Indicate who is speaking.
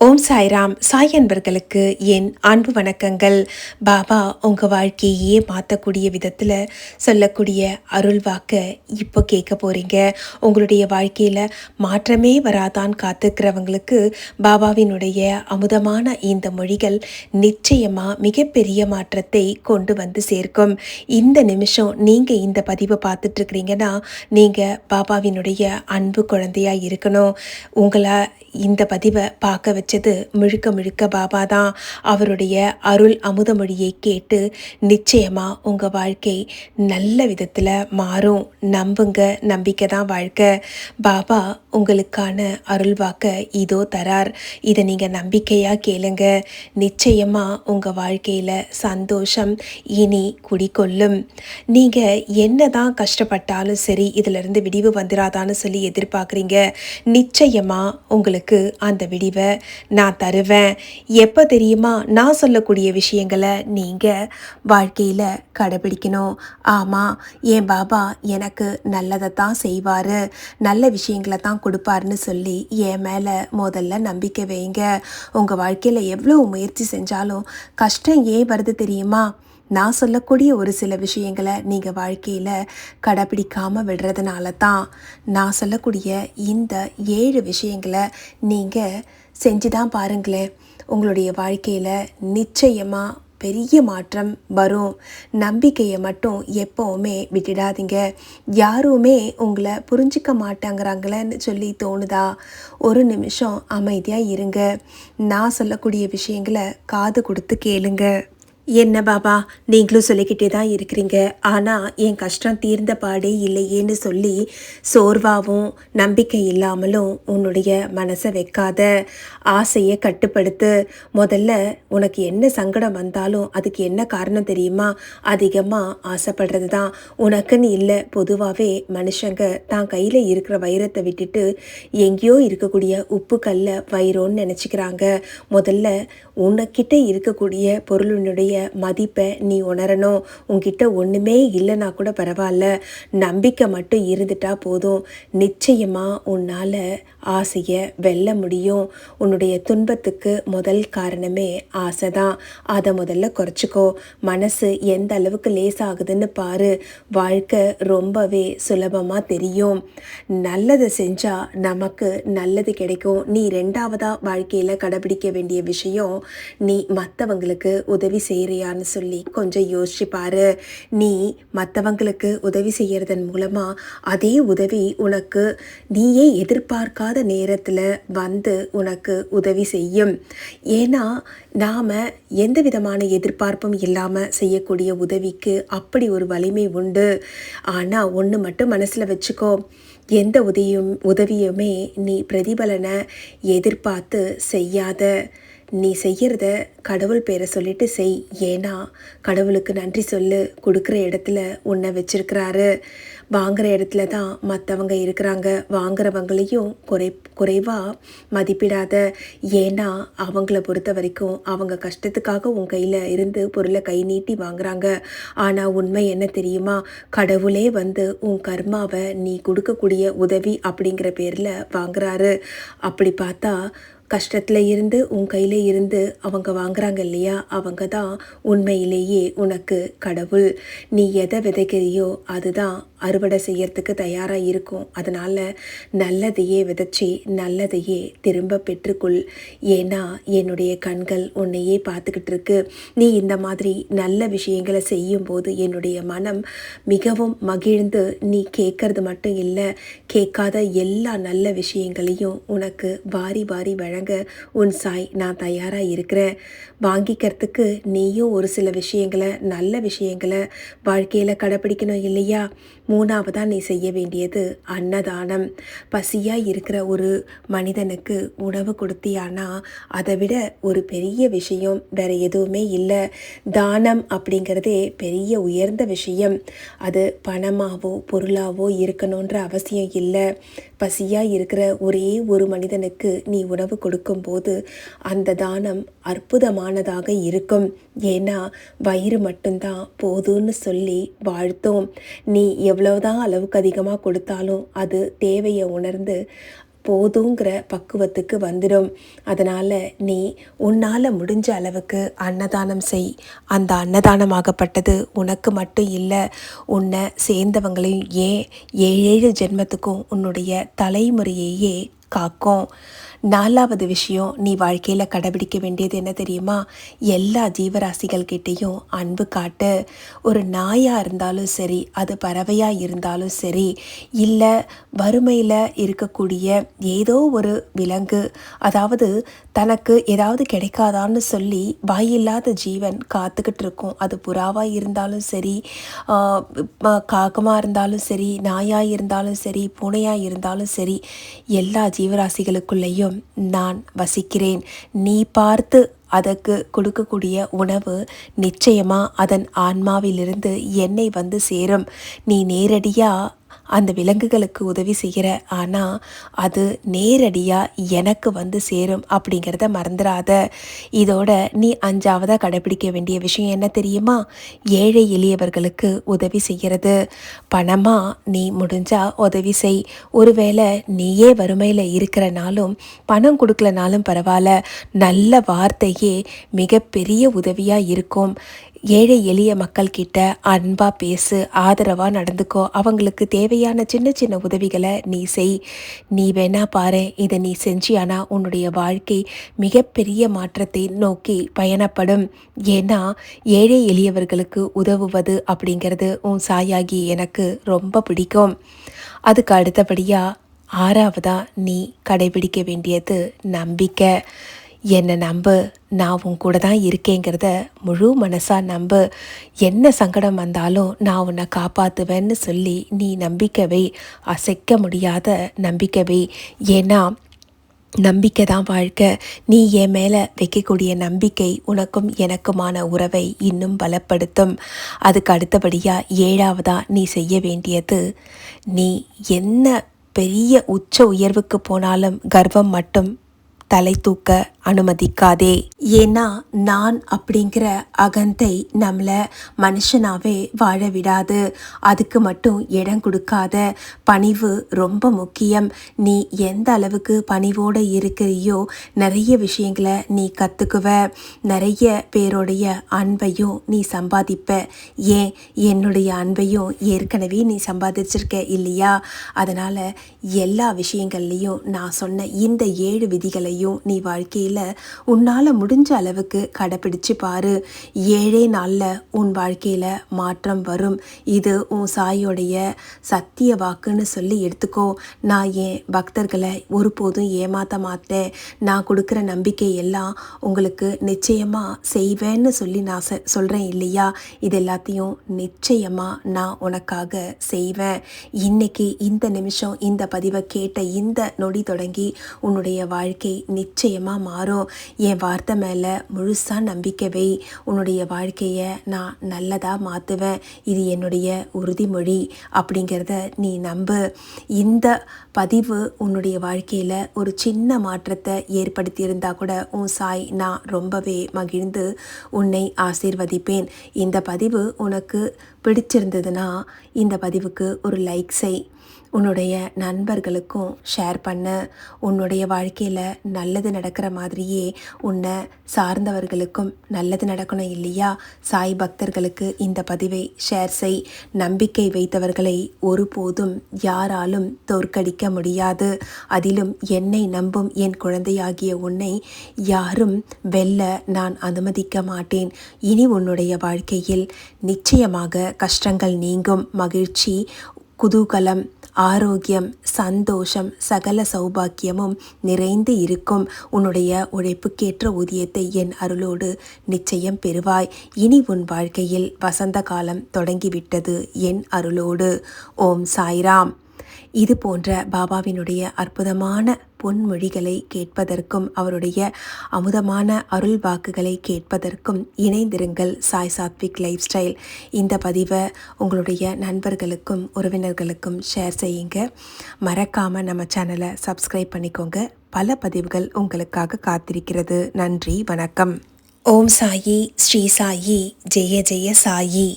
Speaker 1: ஓம் சாய்ராம். சாய் அன்பர்களுக்கு என் அன்பு வணக்கங்கள். பாபா உங்கள் வாழ்க்கையே மாற்றக்கூடிய விதத்தில் சொல்லக்கூடிய அருள் வாக்க இப்போ கேட்க போகிறீங்க. உங்களுடைய வாழ்க்கையில் மாற்றமே வராதான் காத்துக்கிறவங்களுக்கு பாபாவினுடைய அமுதமான இந்த மொழிகள் நிச்சயமாக மிகப்பெரிய மாற்றத்தை கொண்டு வந்து சேர்க்கும். இந்த நிமிஷம் நீங்கள் இந்த பதிவை பார்த்துட்ருக்கிறீங்கன்னா நீங்கள் பாபாவினுடைய அன்பு குழந்தையாக இருக்கணும். உங்களை இந்த பதிவை பார்க்க வச்சது முழுக்க முழுக்க பாபா தான். அவருடைய அருள் அமுத மொழியை கேட்டு நிச்சயமாக உங்கள் வாழ்க்கை நல்ல விதத்தில் மாறும். நம்புங்க, நம்பிக்கை தான் வாழ்க்கை. பாபா உங்களுக்கான அருள் வாக்க இதோ தரார். இதை நீங்கள் நம்பிக்கையாக கேளுங்க. நிச்சயமாக உங்கள் வாழ்க்கையில் சந்தோஷம் இனி குடிக்கொள்ளும். நீங்கள் என்ன தான் கஷ்டப்பட்டாலும் சரி, இதிலிருந்து விடிவு வந்துடாதான்னு சொல்லி எதிர்பார்க்குறீங்க. நிச்சயமாக உங்களுக்கு அந்த விடிவை நான் தருவேன். எப்போ தெரியுமா? நான் சொல்லக்கூடிய விஷயங்களை நீங்கள் வாழ்க்கையில் கடைபிடிக்கணும். ஆமாம், என் பாபா எனக்கு நல்லதை தான் செய்வார், நல்ல விஷயங்களை தான் கொடுப்பாருன்னு சொல்லி என் மேலே முதல்ல நம்பிக்கை வைங்க. உங்கள் வாழ்க்கையில் எவ்வளோ முயற்சி செஞ்சாலும் கஷ்டம் ஏன் வருது தெரியுமா? நான் சொல்லக்கூடிய ஒரு சில விஷயங்களை நீங்கள் வாழ்க்கையில் கடைப்பிடிக்காமல் விடுறதுனால தான். நான் சொல்லக்கூடிய இந்த 7 விஷயங்களை நீங்கள் செஞ்சு தான் பாருங்களேன். உங்களுடைய வாழ்க்கையில் நிச்சயமாக பெரிய மாற்றம் வரும். நம்பிக்கையை மட்டும் எப்போவுமே விட்டுடாதீங்க. யாருமே உங்களை புரிஞ்சிக்க மாட்டாங்கிறாங்களேன்னு சொல்லி தோணுதா? ஒரு நிமிஷம் அமைதியாக இருங்க. நான் சொல்லக்கூடிய விஷயங்களை காது கொடுத்து கேளுங்க. என்ன பாபா, நீங்களும் சொல்லிக்கிட்டே தான் இருக்கிறீங்க, ஆனால் என் கஷ்டம் தீர்ந்த பாடே இல்லையேன்னு சொல்லி சோர்வாகவும் நம்பிக்கை இல்லாமலும் உன்னுடைய மனசை வைக்காத. ஆசையை கட்டுப்படுத்து. முதல்ல உனக்கு என்ன சங்கடம் வந்தாலும் அதுக்கு என்ன காரணம் தெரியுமா? அதிகமாக ஆசைப்படுறது தான். உனக்குன்னு இல்லை, பொதுவாகவே மனுஷங்க தான் கையில் இருக்கிற வைரத்தை விட்டுட்டு எங்கேயோ இருக்கக்கூடிய உப்பு கல்ல வைரோன்னு நினச்சிக்கிறாங்க. முதல்ல உனக்கிட்ட இருக்கக்கூடிய பொருளினுடைய மதிப்பை நீ உணரணும். உன்கிட்ட ஒன்றுமே இல்லைன்னா கூட பரவாயில்ல, நம்பிக்கை மட்டும் இருந்துட்டா போதும். நிச்சயமாக உன்னால் ஆசையை வெல்ல முடியும். உன்னுடைய துன்பத்துக்கு முதல் காரணமே ஆசை தான். அதை முதல்ல குறைச்சிக்கோ. மனசு எந்த அளவுக்கு லேசாகுதுன்னு பாரு. வாழ்க்கை ரொம்பவே சுலபமாக தெரியும். நல்லதை செஞ்சால் நமக்கு நல்லது கிடைக்கும். நீ 2வதாக வாழ்க்கையில் கடைபிடிக்க வேண்டிய விஷயம், நீ மற்றவங்களுக்கு உதவி செய்கிறியான்னு சொல்லி கொஞ்சம் யோசிச்சு பாரு. நீ மற்றவங்களுக்கு உதவி செய்கிறதன் மூலமாக அதே உதவி உனக்கு நீயே எதிர்பார்க்காத நேரத்தில் வந்து உனக்கு உதவி செய்யும். ஏன்னா நாம் எந்த விதமான எதிர்பார்ப்பும் இல்லாமல் செய்யக்கூடிய உதவிக்கு அப்படி ஒரு வலிமை உண்டு. ஆனால் ஒன்று மட்டும் மனசில் வச்சுக்கோ, எந்த உதவியுமே நீ பிரதிபலனை எதிர்பார்த்து செய்யாத. நீ செய்கிறத கடவுள் பேரை சொல்லிட்டு செய். ஏன்னா கடவுளுக்கு நன்றி சொல்லு. கொடுக்குற இடத்துல உன்னை வச்சிருக்கிறாரு. வாங்குகிற இடத்துல தான் மற்றவங்க இருக்கிறாங்க. வாங்குறவங்களையும் குறைவாக மதிப்பிடாத. ஏன்னா அவங்கள பொறுத்த வரைக்கும் அவங்க கஷ்டத்துக்காக உன் கையில் இருந்து பொருளை கை நீட்டி வாங்குறாங்க. ஆனால் உண்மை என்ன தெரியுமா? கடவுளே வந்து உன் கர்மாவை நீ கொடுக்கக்கூடிய உதவி அப்படிங்கிற பேரில் வாங்குறாரு. அப்படி பார்த்தா கஷ்டத்தில் இருந்து உன் கையில் இருந்து அவங்க வாங்குறாங்க இல்லையா, அவங்க தான் உண்மையிலேயே உனக்கு கடவுள். நீ எதை விதைக்கிறியோ அதுதான் அறுவடை செய்யறதுக்கு தயாராக இருக்கும். அதனால் நல்லதையே விதைச்சி நல்லதையே திரும்ப பெற்றுக்கொள். ஏன்னா என்னுடைய கண்கள் உன்னையே பார்த்துக்கிட்டு இருக்கு. நீ இந்த மாதிரி நல்ல விஷயங்களை செய்யும்போது என்னுடைய மனம் மிகவும் மகிழ்ந்து, நீ கேட்கறது மட்டும் இல்லை, கேட்காத எல்லா நல்ல விஷயங்களையும் உனக்கு வாரி வாரி வழங்க உன் சாய் நான் தயாராக இருக்கிறேன். வாங்கிக்கிறதுக்கு நீயும் ஒரு சில விஷயங்களை, நல்ல விஷயங்களை வாழ்க்கையில் கடைப்பிடிக்கணும் இல்லையா? 3வதாக நீ செய்ய வேண்டியது அன்னதானம். பசியாக இருக்கிற ஒரு மனிதனுக்கு உணவு கொடுத்தியானா அதை விட ஒரு பெரிய விஷயம் வேறு எதுவுமே இல்லை. தானம் அப்படிங்கிறதே பெரிய உயர்ந்த விஷயம். அது பணமாவோ பொருளாவோ இருக்கணுன்ற அவசியம் இல்லை. பசியாக இருக்கிற ஒரே ஒரு மனிதனுக்கு நீ உணவு கொடுக்கும்போது அந்த தானம் அற்புதமானதாக இருக்கும். ஏன்னா வயிறு மட்டும்தான் போதும்னு சொல்லி வாழ்த்தோம். நீ எவ்வளவுதான் அளவுக்கு அதிகமாக கொடுத்தாலும் அது தேவையை உணர்ந்து போதுங்கிற பக்குவத்துக்கு வந்துடும். அதனால் நீ உன்னால் முடிஞ்ச அளவுக்கு அன்னதானம் செய். அந்த அன்னதானமாகப்பட்டது உனக்கு மட்டும் இல்லை, உன்னை சேர்ந்தவங்களையும் ஏன் 7 ஜென்மத்துக்கும் உன்னுடைய தலைமுறையையே காக்கும். 4வது விஷயம், நீ வாழ்க்கையில் கடைபிடிக்க வேண்டியது என்ன தெரியுமா? எல்லா ஜீவராசிகள்கிட்டையும் அன்பு காட்டு. ஒரு நாயாக இருந்தாலும் சரி, அது பறவையாக இருந்தாலும் சரி, இல்லை வறுமையில் இருக்கக்கூடிய ஏதோ ஒரு விலங்கு, அதாவது தனக்கு ஏதாவது கிடைக்காதான்னு சொல்லி வாயில்லாத ஜீவன் காத்துக்கிட்டு இருக்கும். அது புறாவாக இருந்தாலும் சரி, காகமாக இருந்தாலும் சரி, நாயாக இருந்தாலும் சரி, பூனையாக இருந்தாலும் சரி, எல்லா ஜீவராசிகளுக்குள்ளேயும் நான் வசிக்கிறேன். நீ பார்த்து அதற்கு கொடுக்கக்கூடிய உணவு நிச்சயமாக அதன் ஆன்மாவிலிருந்து என்னை வந்து சேரும். நீ நேரடியாக அந்த விலங்குகளுக்கு உதவி செய்கிற, ஆனால் அது நேரடியாக எனக்கு வந்து சேரும் அப்படிங்கிறத மறந்துடாத. இதோட நீ 5வதாக கடைபிடிக்க வேண்டிய விஷயம் என்ன தெரியுமா? ஏழை எளியவர்களுக்கு உதவி செய்கிறது. பணமாக நீ முடிஞ்சால் உதவி செய். ஒருவேளை நீயே வறுமையில் இருக்கிறனாலும் பணம் கொடுக்கலனாலும் பரவாயில்ல, நல்ல வார்த்தையே மிகப்பெரிய உதவியாக இருக்கும். ஏழை எளிய மக்கள்கிட்ட அன்பாக பேசு, ஆதரவாக நடந்துக்கோ. அவங்களுக்கு தேவையான சின்ன சின்ன உதவிகளை நீ செய். நீ வேணா பாரு, இதை நீ செஞ்சியானா உன்னுடைய வாழ்க்கை மிகப்பெரிய மாற்றத்தை நோக்கி பயணப்படும். ஏன்னா ஏழை எளியவர்களுக்கு உதவுவது அப்படிங்கிறது உன் சாயாகி எனக்கு ரொம்ப பிடிக்கும். அதுக்கு அடுத்தபடியாக 6வதா நீ கடைபிடிக்க வேண்டியது நம்பிக்கை. என்னை நம்பு, நான் உன் கூட தான் இருக்கேங்கிறத முழு மனசாக நம்பு. என்ன சங்கடம் வந்தாலும் நான் உன்னை காப்பாற்றுவேன்னு சொல்லி நீ நம்பிக்கை, அசைக்க முடியாத நம்பிக்கை. ஏன்னா நம்பிக்கை தான் வாழ்க்கை. நீ என் மேலே வைக்கக்கூடிய நம்பிக்கை உனக்கும் எனக்குமான உறவை இன்னும் பலப்படுத்தும். அதுக்கு அடுத்தபடியாக 7வதா நீ செய்ய வேண்டியது, நீ என்ன பெரிய உச்ச உயர்வுக்கு போனாலும் கர்வம் மட்டும் தலை தூக்க அனுமதிக்காதே. ஏன்னா நான் அப்படிங்கிற அகந்தை நம்மளை மனுஷனாவே வாழ விடாது. அதுக்கு மட்டும் இடம் கொடுக்காத. பணிவு ரொம்ப முக்கியம். நீ எந்த அளவுக்கு பணிவோடு இருக்கிறியோ நிறைய விஷயங்களை நீ கற்றுக்குவ. நிறைய பேருடைய அன்பையும் நீ சம்பாதிப்ப. ஏன் என்னுடைய அன்பையும் ஏற்கனவே நீ சம்பாதிச்சிருக்க இல்லையா? அதனால் எல்லா விஷயங்கள்லையும் நான் சொன்ன இந்த 7 விதிகளையும் நீ வாழ்க்கையில் உன்னால் முடிஞ்ச அளவுக்கு கடைப்பிடிச்சு பாரு. 7 நாளில் உன் வாழ்க்கையில் மாற்றம் வரும். இது உன் சாயோடைய சத்திய வாக்குன்னு சொல்லி எடுத்துக்கோ. நான் என் பக்தர்களை ஒருபோதும் ஏமாற்ற மாட்டேன். நான் கொடுக்குற நம்பிக்கை எல்லாம் உங்களுக்கு நிச்சயமாக செய்வேன்னு சொல்லி நான் சொல்கிறேன் இல்லையா? இது எல்லாத்தையும் நிச்சயமாக நான் உனக்காக செய்வேன். இன்னைக்கு இந்த நிமிஷம் இந்த பதிவை கேட்ட இந்த நொடி தொடங்கி உன்னுடைய வாழ்க்கை நிச்சயமாக மாறும். என் வார்த்தை மேலே முழுசாக நம்பிக்கை வை. உன்னுடைய வாழ்க்கையை நான் நல்லதாக மாற்றுவேன். இது என்னுடைய உறுதிமொழி அப்படிங்கிறத நீ நம்பு. இந்த பதிவு உன்னுடைய வாழ்க்கையில் ஒரு சின்ன மாற்றத்தை ஏற்படுத்தியிருந்தால் கூட உன் சாய் நான் ரொம்பவே மகிழ்ந்து உன்னை ஆசீர்வதிப்பேன். இந்த பதிவு உனக்கு பிடிச்சிருந்ததுன்னா இந்த பதிவுக்கு ஒரு லைக் செய். உன்னுடைய நண்பர்களுக்கும் ஷேர் பண்ண. உன்னுடைய வாழ்க்கையில் நல்லது நடக்கிற மாதிரியே உன்னை சார்ந்தவர்களுக்கும் நல்லது நடக்கணும் இல்லையா? சாய் பக்தர்களுக்கு இந்த பதிவை ஷேர் செய். நம்பிக்கை வைத்தவர்களை ஒருபோதும் யாராலும் தோற்கடிக்க முடியாது. அதிலும் என்னை நம்பும் என் குழந்தையாகிய உன்னை யாரும் வெல்ல நான் அனுமதிக்க மாட்டேன். இனி உன்னுடைய வாழ்க்கையில் நிச்சயமாக கஷ்டங்கள் நீங்கும். மகிழ்ச்சி, குதூகலம், ஆரோக்கியம், சந்தோஷம், சகல சௌபாக்கியமும் நிறைந்து இருக்கும். உன்னுடைய உழைப்புக்கேற்ற ஊதியத்தை என் அருளோடு நிச்சயம் பெறுவாய். இனி உன் வாழ்க்கையில் வசந்த காலம் தொடங்கிவிட்டது என் அருளோடு. ஓம் சாய்ராம். இது போன்ற பாபாவினுடைய அற்புதமான பொன்மொழிகளை கேட்பதற்கும் அவருடைய அமுதமான அருள் வாக்குகளை கேட்பதற்கும் இணைந்திருங்கள் சாய் சாத்விக் லைஃப் ஸ்டைல். இந்த பதிவை உங்களுடைய நண்பர்களுக்கும் உறவினர்களுக்கும் ஷேர் செய்யுங்க. மறக்காமல் நம்ம சேனலை சப்ஸ்கிரைப் பண்ணிக்கோங்க. பல பதிவுகள் உங்களுக்காக காத்திருக்கிறது. நன்றி, வணக்கம். ஓம் சாயி, ஸ்ரீ சாயி, ஜெய ஜெய சாயி.